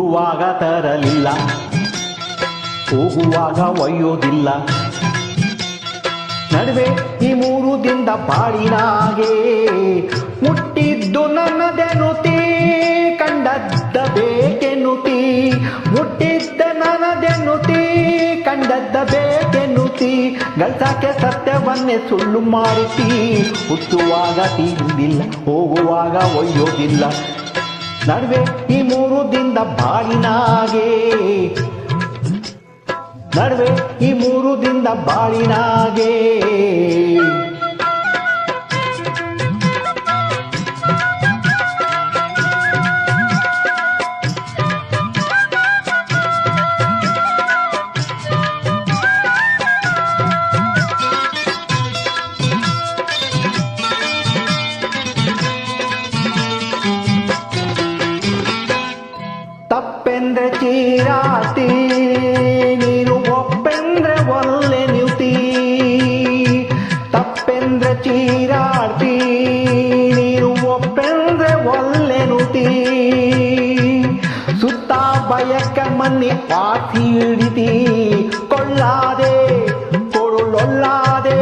ಬರುವಾಗ ತರಲಿಲ್ಲ, ಹೋಗುವಾಗ ಒಯ್ಯೋದಿಲ್ಲ. ನಡುವೆ ಈ 3 ದಿನದ ಬಾಳಿನಾಗೆ ಮುಟ್ಟಿದ್ದು ನನ್ನದೆನುತಿ, ಕಂಡದ್ದ ಬೇಕೆನ್ನುತಿ. ಮುಟ್ಟಿದ್ದ ನನ್ನದೆನ್ನುತಿ, ಕಂಡದ್ದ ಬೇಕೆನ್ನುತಿ. ಗಳಿಸಕ್ಕೆ ಸತ್ಯವನ್ನೇ ಸುಳ್ಳು ಮಾಡಿತಿ. ಹುಟ್ಟುವಾಗ ತಿಂದಿಲ್ಲ, ಹೋಗುವಾಗ ಒಯ್ಯೋದಿಲ್ಲ. ನಡುವೆ ಈ 3 ದಿನದ ಬಾಳಿನಾಗೆ, ನಡುವೆ ಈ 3 ದಿನದ ಬಾಳಿನಾಗೆ ತಪ್ಪೆಂದ್ರೆ ಚೀರಾತಿ, ನೀನು ಒಪ್ಪೆಂದ್ರೆ ಒಲ್ಲೆ ನ್ಯೂತಿ. ತಪ್ಪೆಂದ್ರೆ ಚೀರಾಡ್ತಿ, ನೀನು ಒಪ್ಪೆಂದ್ರೆ ಒಲ್ಲೆ ನುತಿ. ಸುತ್ತ ಬಯಕ ಮನ್ನಿ ಪಾತಿ ಹಿಡಿತಿ, ಕೊಳ್ಳಾದೆ ಕೊರುಳೊಲ್ಲಾದೆ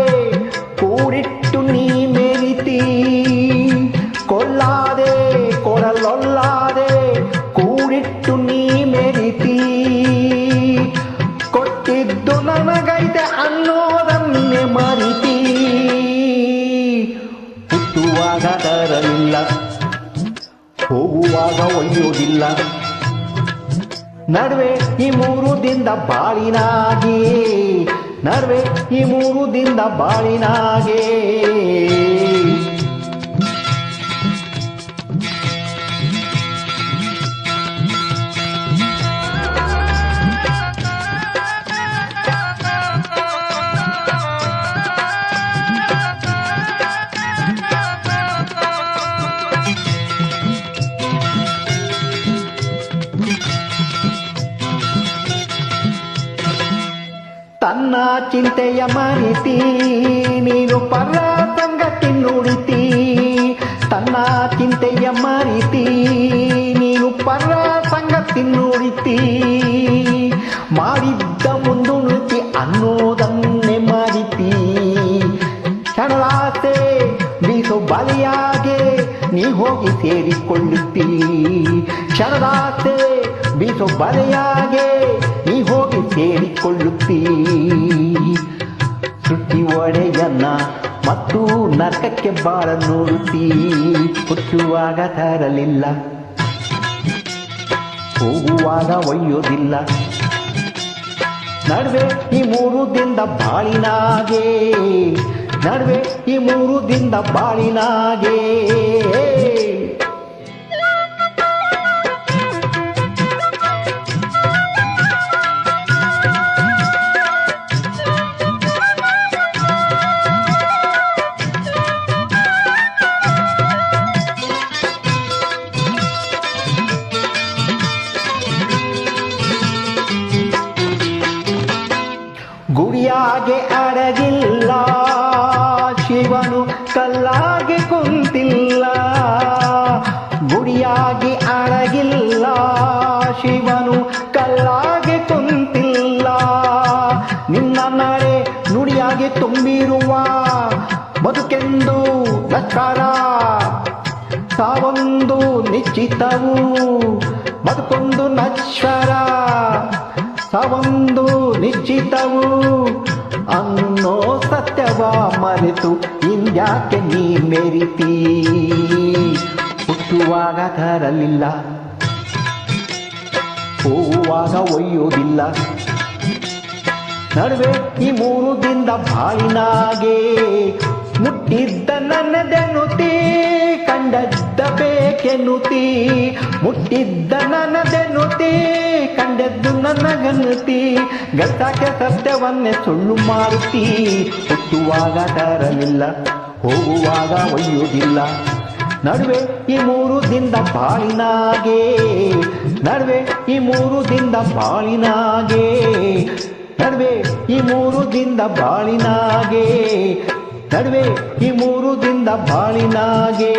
ಕೂಡಿಟ್ಟು ನೀ ಮೆರಿತಿ. ಕೊಲ್ಲಾದೆ ಕೊರಲೊಲ್ಲಾದೆ ಕೂಡಿಟ್ಟು ನೀ ಮೆರಿತಿ. ಕೊಟ್ಟಿದ್ದು ನನಗೈತೆ ಅನ್ನೋದನ್ನೇ ಮರಿತಿ. ಹುಟ್ಟುವಾಗ ತರಲಿಲ್ಲ, ಹೋಗುವಾಗ ಒಯ್ಯೋದಿಲ್ಲ. ನಡುವೆ ಈ 3 ದಿನದ ಬಾಳಿನಾಗೆ, ನಡುವೆ ಈ 3 ದಿನದ ಬಾಳಿನಾಗೆ ತನ್ನ ಚಿಂತೆಯ ಮರಿತಿ, ನೀನು ಪರ ಸಂಗತಿ ನುಡಿತಿ. ತನ್ನ ಚಿಂತೆಯ ಮರಿತಿ, ನೀನು ಪರ ಸಂಗತಿ ನುಡಿತಿ. ಮಾಡಿದ್ದ ಮುಂದುಣಿತಿ ಅನ್ನೋದನ್ನೇ ಮರಿತಿ. ಕ್ಷಣದಾಸೆ ಬೀಸೋ ಬಲಿಯಾಗೆ ನೀ ಹೋಗಿ ಸೇರಿಕೊಳ್ಳುತ್ತಿ. ಕ್ಷಣದಾಸೆ ಬೀಸೋ ಬಲೆಯಾಗೆ ನೀ ಹೋಗಿ ಸೇರಿಕೊಳ್ಳುತ್ತಿ. ಸುಟ್ಟಿ ಒಡೆಯನ್ನ ಮತ್ತು ನರಕಕ್ಕೆ ಬಾಳ ನೋಡುತ್ತಿ. ಹುಟ್ಟುವಾಗ ತರಲಿಲ್ಲ, ಹೋಗುವಾಗ ಒಯ್ಯೋದಿಲ್ಲ. ನಡುವೆ ಈ 3 ದಿನದ ಬಾಳಿನಾಗೆ, ನಡುವೆ ಈ 3 ದಿನದ ಬಾಳಿನಾಗೆ ಗುಡಿಯಾಗೆ ಅಡಗಿಲ್ಲ, ಶಿವನು ಕಲ್ಲಾಗೆ ಕುಂತಿಲ್ಲ. ಗುಡಿಯಾಗಿ ಅಡಗಿಲ್ಲ, ಶಿವನು ಕಲ್ಲಾಗೆ ಕುಂತಿಲ್ಲ. ನಿನ್ನ ನಡೆ ನುಡಿಯಾಗಿ ತುಂಬಿರುವ ಬದುಕೆಂದು ನಕಾರ. ಸಾವೊಂದು ನಿಶ್ಚಿತವು, ಬದುಕೊಂದು ನಶ್ವರ. ಸಾವೊಂದು ನಿಶ್ಚಿತವು ಅನ್ನೋ ಸತ್ಯವ ಮರೆತು ಇಂದ್ಯಾಕೆ ನೀ ಮೆರಿತಿ. ಹುಟ್ಟುವಾಗ ತರಲಿಲ್ಲ, ಹೋಗುವಾಗ ಒಯ್ಯೋದಿಲ್ಲ. ನಡುವೆ ಈ 3 ದಿನದ ಬಾಳಿನಾಗೆ ಮುಟ್ಟಿದ್ದ ನನ್ನದೆನ್ನುತಿ, ಕಂಡದ್ದ ಬೇಕೆನ್ನುತಿ. ಮುಟ್ಟಿದ್ದ ನನ್ನದೆನ್ನುತಿ, ಕಂಡದ್ದು ನನಗನ್ನುತಿ. ಗಳಿಸಕ್ಕೆ ಸತ್ಯವನ್ನೇ ಸುಳ್ಳು ಮಾಡುತ್ತಿ. ಹುಟ್ಟುವಾಗ ತರಲಿಲ್ಲ, ಹೋಗುವಾಗ ಒಯ್ಯೋದಿಲ್ಲ. ನಡುವೆ ಈ 3 ದಿನದ ಬಾಳಿನಾಗೆ, ನಡುವೆ ಈ 3 ದಿನದ ಬಾಳಿನಾಗೆ, ನಡುವೆ ಈ 3 ದಿನದ ಬಾಳಿನಾಗೆ, ನಡುವೆ ಈ 3 ದಿನದ ಬಾಳಿನಾಗೆ